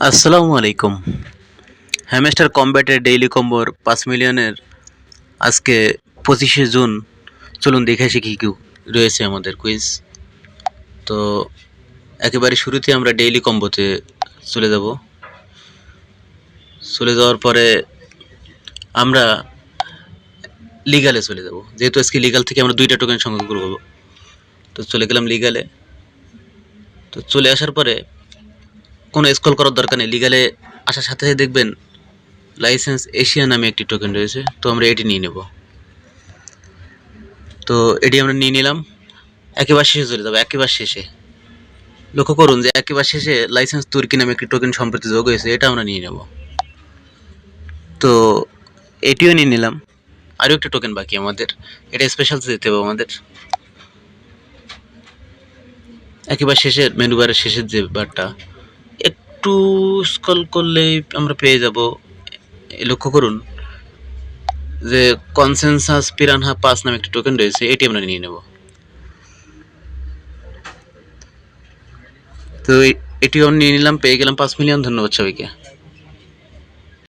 আসসালামু আলাইকুম। Hamster কমব্যাটের daily কম্বোর ৫ মিলিয়নের আজকে ২৫শে জুন। চলুন দেখে আসি কী কী রয়েছে আমাদের কুইজ। তো একেবারে শুরুতে আমরা ডেইলি কম্বোতে চলে যাব। চলে যাওয়ার পরে আমরা লিগ্যালে চলে যাব, যেহেতু আজকে লিগ্যাল থেকে আমরা ২টা টোকেন সংগ্রহ করব। তো চলে গেলাম লিগ্যালে। তো চলে আসার পরে কোনো স্ক্রল করার দরকার নেই। লিগ্যালে আসার সাথে সাথে দেখবেন লাইসেন্স এশিয়া নামে একটি টোকেন রয়েছে, তো আমরা এটি নিয়ে নেব। তো এটি আমরা নিয়ে নিলাম। একেবারে শেষে চলে যাবো, একেবারে শেষে লক্ষ্য করুন যে একেবারে শেষে লাইসেন্স তুর্কি নামে একটি টোকেন সম্প্রতি যোগ হয়েছে, এটা আমরা নিয়ে নেব। তো এটিও নিয়ে নিলাম। আরও একটা টোকেন বাকি আমাদের, এটা স্পেশাল যেতে হবে আমাদের। একেবারে শেষের মেনু বারের শেষের যে বারটা, একটু স্ক্রল করলেই আমরা পেয়ে যাব। লক্ষ্য করুন যে কনসেনসাস পিরানহা ৫ নামে একটি টোকেন রয়েছে, এটি আমরা নিয়ে নেব। তো এটিও নিয়ে নিলাম, পেয়ে গেলাম ৫ মিলিয়ন। ধন্যবাদ সবাইকে।